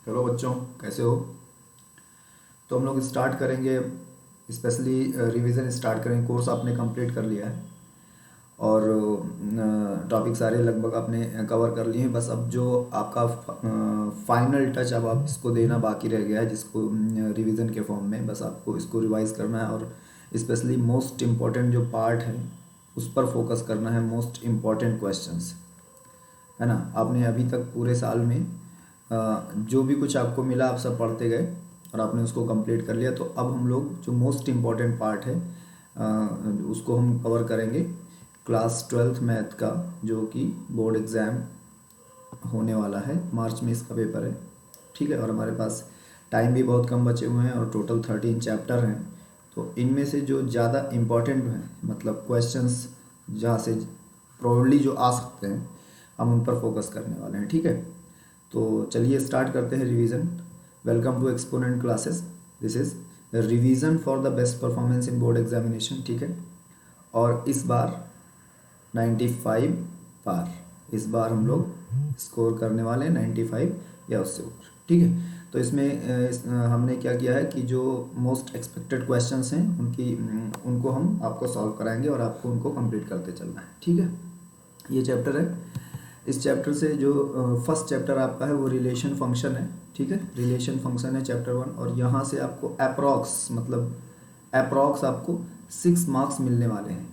Hello बच्चों, कैसे हो। तो हम लोग स्टार्ट करेंगे, स्पेशली रिवीजन स्टार्ट करेंगे। कोर्स आपने कंप्लीट कर लिया है और टॉपिक सारे लगभग आपने कवर कर लिए हैं। बस अब जो आपका फाइनल टच अब आप इसको देना बाकी रह गया है, जिसको रिवीजन के फॉर्म में बस आपको इसको रिवाइज करना है और स्पेशली मोस्ट इम्पॉर्टेंट जो पार्ट है उस पर फोकस करना है। मोस्ट इम्पॉर्टेंट क्वेश्चंस है ना। आपने अभी तक पूरे साल में जो भी कुछ आपको मिला आप सब पढ़ते गए और आपने उसको कंप्लीट कर लिया। तो अब हम लोग जो मोस्ट इम्पॉर्टेंट पार्ट है उसको हम कवर करेंगे। क्लास 12th मैथ का, जो कि बोर्ड एग्ज़ाम होने वाला है, मार्च में इसका पेपर है, ठीक है। और हमारे पास टाइम भी बहुत कम बचे हुए हैं और टोटल 13 चैप्टर हैं। तो इनमें से जो ज़्यादा इम्पॉर्टेंट हैं, मतलब क्वेश्चंस जहाँ से प्रॉब्ली जो आ सकते हैं, हम उन पर फोकस करने वाले हैं, ठीक है। तो चलिए स्टार्ट करते हैं revision. Welcome to exponent classes. This is revision for the best performance in board examination, ठीक है। और इस बार 95 पार, इस बार हम लोग स्कोर करने वाले हैं 95 या उससे ऊपर, ठीक है। तो इसमें हमने क्या किया है कि जो मोस्ट एक्सपेक्टेड क्वेश्चंस हैं उनको हम आपको सॉल्व कराएंगे और आपको उनको कंप्लीट करते चलना है, ठीक है। ये चैप्टर है। इस चैप्टर से जो फर्स्ट चैप्टर आपका है वो रिलेशन फंक्शन है, ठीक है। रिलेशन फंक्शन है चैप्टर 1 और यहाँ से आपको अप्रॉक्स आपको 6 मार्क्स मिलने वाले हैं।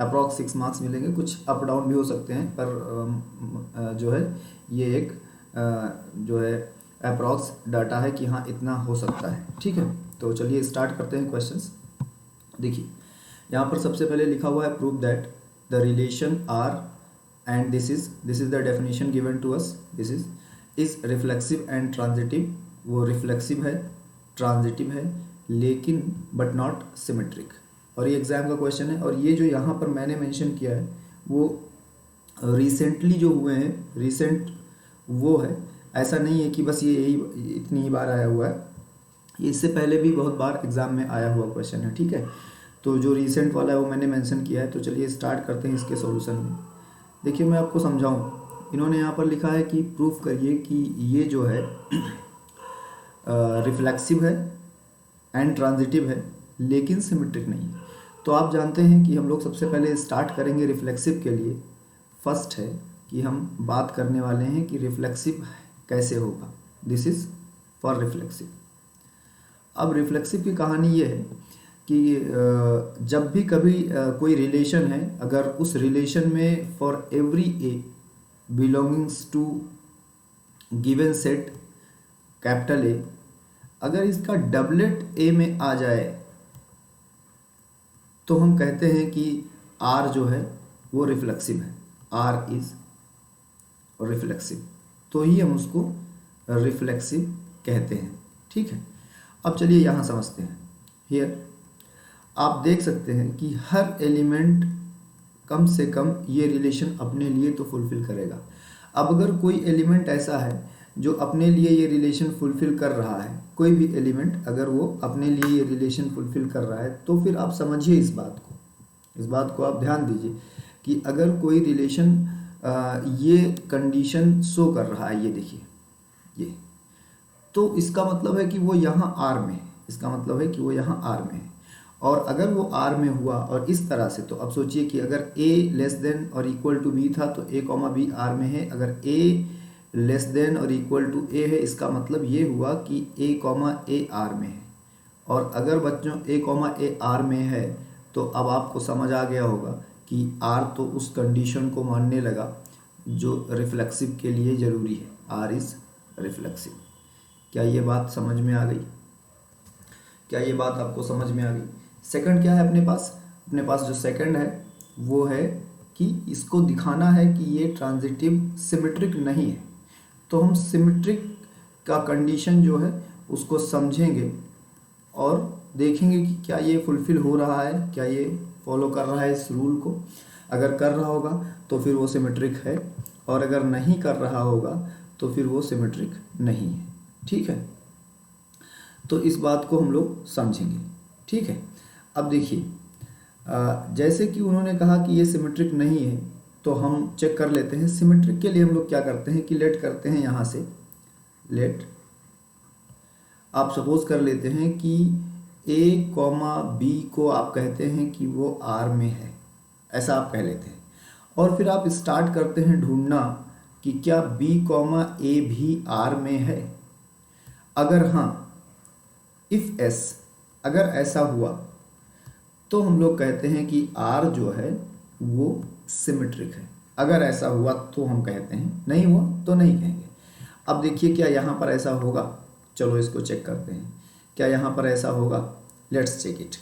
अप्रॉक्स 6 मार्क्स मिलेंगे, कुछ अप डाउन भी हो सकते हैं, पर जो है ये एक जो है अप्रॉक्स डाटा है कि हाँ इतना हो सकता है, ठीक है। तो चलिए स्टार्ट करते हैं क्वेश्चंस। देखिए यहाँ पर सबसे पहले लिखा हुआ है prove that the relation R and this is the definition given to us, this is reflexive and transitive. वो रिफ्लेक्सिव है, ट्रांजिटिव है, लेकिन बट नॉट सिमेट्रिक। और ये एग्जाम का क्वेश्चन है। और ये जो यहाँ पर मैंने मेंशन किया है वो रिसेंटली जो हुए हैं, रिसेंट वो है, ऐसा नहीं है कि बस ये यही इतनी ही बार आया हुआ है। ये इससे पहले भी बहुत बार एग्जाम में आया हुआ क्वेश्चन है, ठीक है। तो जो रिसेंट वाला है वो मैंने मेंशन किया है। तो चलिए स्टार्ट करते हैं इसके सॉल्यूशन में। देखिए मैं आपको समझाऊं, इन्होंने यहाँ पर लिखा है कि प्रूफ करिए कि ये जो है रिफ्लेक्सिव है एंड ट्रांजिटिव है लेकिन सिमेट्रिक नहीं है। तो आप जानते हैं कि हम लोग सबसे पहले स्टार्ट करेंगे रिफ्लेक्सिव के लिए। फर्स्ट है कि हम बात करने वाले हैं कि रिफ्लेक्सिव कैसे होगा। This is for reflexive. अब रिफ्लेक्सिव की कहानी ये है कि जब भी कभी कोई रिलेशन है, अगर उस रिलेशन में for every A belongings to given set capital A, अगर इसका डबलेट ए में आ जाए तो हम कहते हैं कि आर जो है वो रिफ्लेक्सिव है। आर इज रिफ्लेक्सिव, तो ही हम उसको रिफ्लेक्सिव कहते हैं, ठीक है। अब चलिए यहाँ समझते हैं। हियर आप देख सकते हैं कि हर एलिमेंट कम से कम ये रिलेशन अपने लिए तो फुलफिल करेगा। अब अगर कोई एलिमेंट ऐसा है जो अपने लिए ये रिलेशन फुलफिल कर रहा है, कोई भी एलिमेंट अगर वो अपने लिए ये रिलेशन फुलफिल कर रहा है, तो फिर आप समझिए इस बात को आप ध्यान दीजिए कि अगर कोई रिलेशन ये कंडीशन शो कर रहा है, ये देखिए ये, तो इसका मतलब है कि वो यहाँ आर में है। इसका मतलब है कि वो यहाँ आर में है। और अगर वो आर में हुआ और इस तरह से, तो अब सोचिए कि अगर a लेस देन और इक्वल टू b था तो a कॉमा बी आर में है। अगर a लेस देन और इक्वल टू a है, इसका मतलब ये हुआ कि a कॉमा ए आर में है। और अगर बच्चों a कॉमा ए आर में है तो अब आपको समझ आ गया होगा कि r तो उस कंडीशन को मानने लगा जो रिफ्लेक्सिव के लिए ज़रूरी है। r is reflexive. क्या ये बात समझ में आ गई? क्या ये बात आपको समझ में आ गई? सेकंड क्या है अपने पास जो सेकंड है वो है कि इसको दिखाना है कि ये ट्रांजिटिव सिमेट्रिक नहीं है। तो हम सिमेट्रिक का कंडीशन जो है उसको समझेंगे और देखेंगे कि क्या ये फुलफिल हो रहा है, क्या ये फॉलो कर रहा है इस रूल को। अगर कर रहा होगा तो फिर वो सिमेट्रिक है, और अगर नहीं कर रहा होगा तो फिर वो सिमेट्रिक नहीं है, ठीक है। तो इस बात को हम लोग समझेंगे, ठीक है। अब देखिए जैसे कि उन्होंने कहा कि ये सिमेट्रिक नहीं है, तो हम चेक कर लेते हैं। सिमेट्रिक के लिए हम लोग क्या करते हैं कि लेट करते हैं यहाँ से लेट आप सपोज कर लेते हैं कि a कॉमा बी को आप कहते हैं कि वो R में है, ऐसा आप कह लेते हैं। और फिर आप स्टार्ट करते हैं ढूंढना कि क्या b कॉमा ए भी R में है। अगर हाँ, इफ एस, अगर ऐसा हुआ तो हम लोग कहते हैं कि R जो है वो सिमेट्रिक है। अगर ऐसा हुआ तो हम कहते हैं, नहीं हुआ तो नहीं कहेंगे। अब देखिए क्या यहाँ पर ऐसा होगा, चलो इसको चेक करते हैं क्या यहाँ पर ऐसा होगा। Let's check it.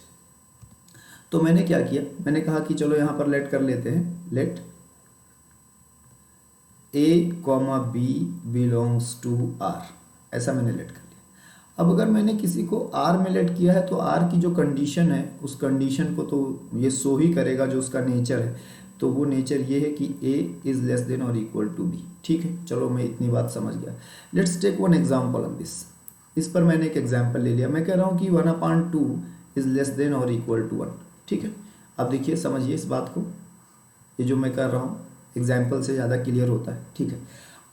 तो मैंने क्या किया, मैंने कहा कि चलो यहाँ पर लेट कर लेते हैं, let a comma B belongs to R, ऐसा मैंने लेट कर लिया। अब अगर मैंने किसी को R में लेट किया है तो R की जो कंडीशन है उस कंडीशन को तो ये शो ही करेगा, जो उसका नेचर है। तो वो नेचर ये है कि a इज़ लेस देन और इक्वल टू b। ठीक है, चलो मैं इतनी बात समझ गया। Let's take one example on this. इस पर मैंने एक एग्जाम्पल ले लिया। मैं कह रहा हूँ कि 1/2 इज़ लेस देन और इक्वल टू 1। ठीक है, अब देखिए समझिए इस बात को, ये जो मैं कर रहा हूँ एग्जाम्पल से ज़्यादा क्लियर होता है। ठीक है,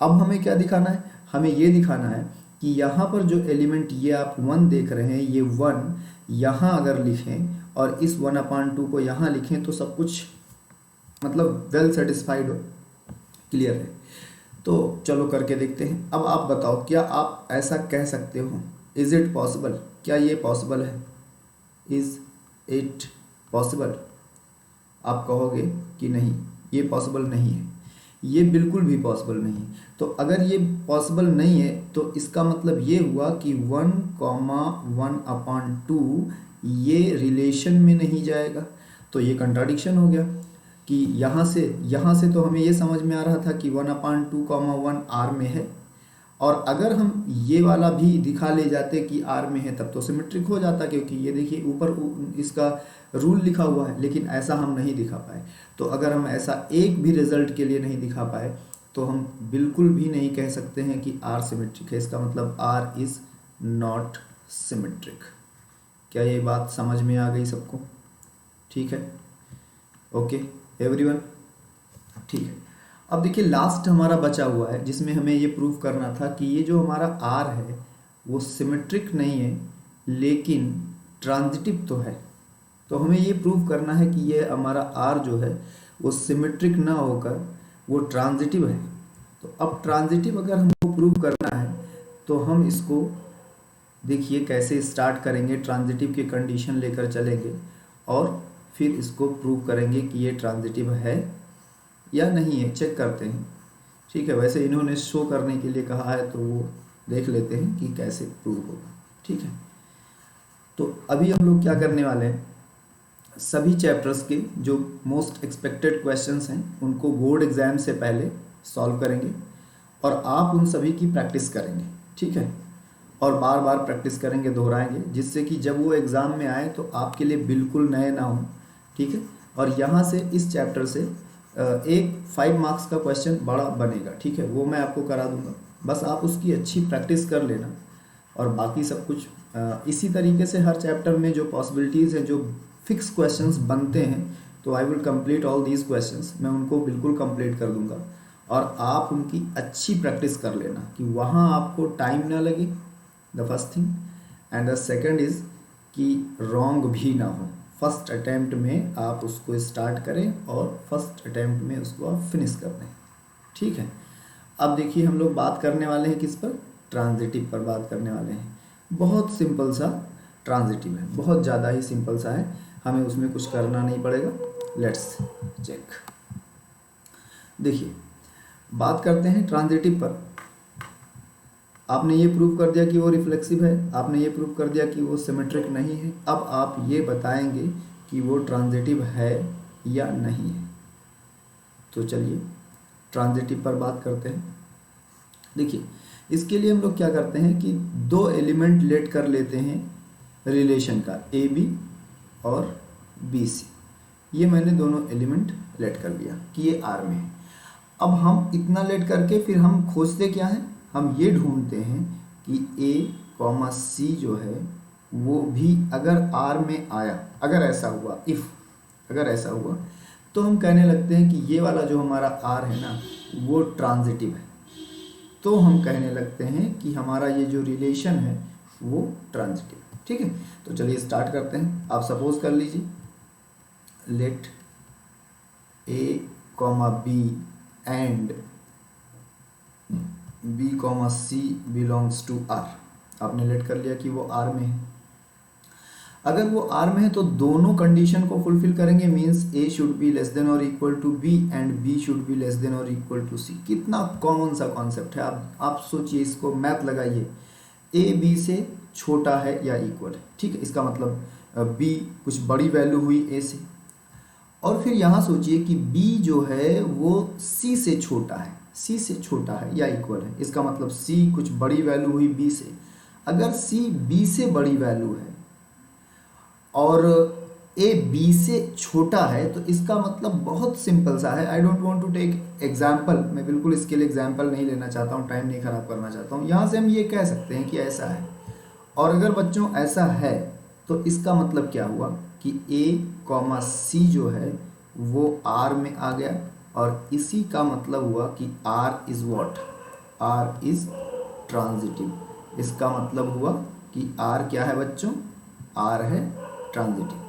अब हमें क्या दिखाना है, हमें ये दिखाना है कि यहाँ पर जो एलिमेंट ये आप 1 देख रहे हैं, ये 1 यहाँ अगर लिखें और इस 1/2 को यहाँ लिखें तो सब कुछ मतलब वेल सेटिस्फाइड हो, क्लियर है। तो चलो करके देखते हैं। अब आप बताओ, क्या आप ऐसा कह सकते हो, इज़ इट पॉसिबल, क्या ये पॉसिबल है, इज़ इट पॉसिबल? आप कहोगे कि नहीं, ये पॉसिबल नहीं है, ये बिल्कुल भी पॉसिबल नहीं है। तो अगर ये पॉसिबल नहीं है तो इसका मतलब ये हुआ कि 1,1/2 ये रिलेशन में नहीं जाएगा। तो ये कंट्राडिक्शन हो गया कि यहाँ से तो हमें ये समझ में आ रहा था कि 1/2, 1 R में है, और अगर हम ये वाला भी दिखा ले जाते कि R में है तब तो सिमेट्रिक हो जाता, क्योंकि ये देखिए ऊपर इसका रूल लिखा हुआ है। लेकिन ऐसा हम नहीं दिखा पाए। तो अगर हम ऐसा एक भी रिजल्ट के लिए नहीं दिखा पाए तो हम बिल्कुल भी नहीं कह सकते हैं कि R सिमेट्रिक है। इसका मतलब R इज़ नॉट सिमेट्रिक। क्या ये बात समझ में आ गई सबको? ठीक है, ओके एवरीवन, ठीक है। अब देखिए लास्ट हमारा बचा हुआ है जिसमें हमें ये प्रूव करना था कि ये जो हमारा R है वो सिमेट्रिक नहीं है लेकिन ट्रांजिटिव तो है। तो हमें ये प्रूव करना है कि ये हमारा R जो है वो सिमेट्रिक ना होकर वो ट्रांजिटिव है। तो अब ट्रांजिटिव अगर हमको प्रूव करना है तो हम इसको देखिए कैसे स्टार्ट करेंगे, ट्रांजिटिव की कंडीशन लेकर चलेंगे और फिर इसको प्रूव करेंगे कि ये ट्रांजिटिव है या नहीं है, चेक करते हैं। ठीक है, वैसे इन्होंने शो करने के लिए कहा है तो वो देख लेते हैं कि कैसे प्रूव होगा। ठीक है, तो अभी हम लोग क्या करने वाले हैं, सभी चैप्टर्स के जो मोस्ट एक्सपेक्टेड क्वेश्चंस हैं उनको बोर्ड एग्जाम से पहले सॉल्व करेंगे और आप उन सभी की प्रैक्टिस करेंगे। ठीक है, और बार बार प्रैक्टिस करेंगे, दोहराएंगे, जिससे कि जब वो एग्ज़ाम में आए तो आपके लिए बिल्कुल नए ना हो। ठीक है, और यहाँ से इस चैप्टर से एक 5 मार्क्स का क्वेश्चन बड़ा बनेगा। ठीक है, वो मैं आपको करा दूंगा, बस आप उसकी अच्छी प्रैक्टिस कर लेना और बाकी सब कुछ इसी तरीके से हर चैप्टर में जो पॉसिबिलिटीज़ हैं, जो फिक्स क्वेश्चंस बनते हैं, तो I will complete all these questions, मैं उनको बिल्कुल कंप्लीट कर दूंगा और आप उनकी अच्छी प्रैक्टिस कर लेना कि वहाँ आपको टाइम ना लगे, the first thing, and the second is कि रॉन्ग भी ना हो। फर्स्ट अटैम्प्ट में आप उसको स्टार्ट करें और फर्स्ट अटैम्प्ट में उसको आप फिनिश कर दें। ठीक है, अब देखिए हम लोग बात करने वाले हैं किस पर, ट्रांजिटिव पर बात करने वाले हैं। बहुत सिंपल सा ट्रांजिटिव है, बहुत ज़्यादा ही सिंपल सा है, हमें उसमें कुछ करना नहीं पड़ेगा। Let's check. देखिए बात करते हैं ट्रांजिटिव पर। आपने ये प्रूव कर दिया कि वो रिफ्लेक्सिव है, आपने ये प्रूव कर दिया कि वो सिमेट्रिक नहीं है। अब आप ये बताएंगे कि वो ट्रांजिटिव है या नहीं है। तो चलिए ट्रांजिटिव पर बात करते हैं। देखिए इसके लिए हम लोग क्या करते हैं कि 2 एलिमेंट लेट कर लेते हैं रिलेशन का, ए बी और बी सी। ये मैंने दोनों एलिमेंट लेट कर लिया कि ये आर में है। अब हम इतना लेट करके फिर हम खोजते क्या हैं, हम ये ढूंढते हैं कि ए कॉमा सी जो है वो भी अगर आर में आया, अगर ऐसा हुआ, अगर ऐसा हुआ तो हम कहने लगते हैं कि ये वाला जो हमारा आर है ना वो ट्रांजिटिव है। तो हम कहने लगते हैं कि हमारा ये जो रिलेशन है वो ट्रांजिटिव। ठीक है, तो चलिए स्टार्ट करते हैं। आप सपोज कर लीजिए let A comma B and B comma C belongs to R. आपने लेट कर लिया कि वो आर में है। अगर वो आर में है तो दोनों कंडीशन को फुलफिल करेंगे, means A should be less than और equal to B and B should be less than और इक्वल टू सी। कितना कॉमन सा कॉन्सेप्ट है। आप सोचिए, इसको मैथ लगाइए, ए बी से छोटा है या इक्वल है। ठीक है, इसका मतलब बी कुछ बड़ी वैल्यू हुई ए से, और फिर यहाँ सोचिए कि बी जो है वो सी से छोटा है, सी से छोटा है या इक्वल है। इसका मतलब सी कुछ बड़ी वैल्यू हुई बी से। अगर सी बी से बड़ी वैल्यू है और ए बी से छोटा है, तो इसका मतलब बहुत सिंपल सा है। I don't want to take example, मैं बिल्कुल इसके लिए एग्जाम्पल नहीं लेना चाहता हूँ, टाइम नहीं खराब करना चाहता हूँ। यहाँ से हम ये कह सकते हैं कि ऐसा है, और अगर बच्चों ऐसा है तो इसका मतलब क्या हुआ कि ए कॉमा सी जो है वो आर में आ गया, और इसी का मतलब हुआ कि R is what, R is transitive. इसका मतलब हुआ कि आर क्या है बच्चों, आर है ट्रांजिटिव।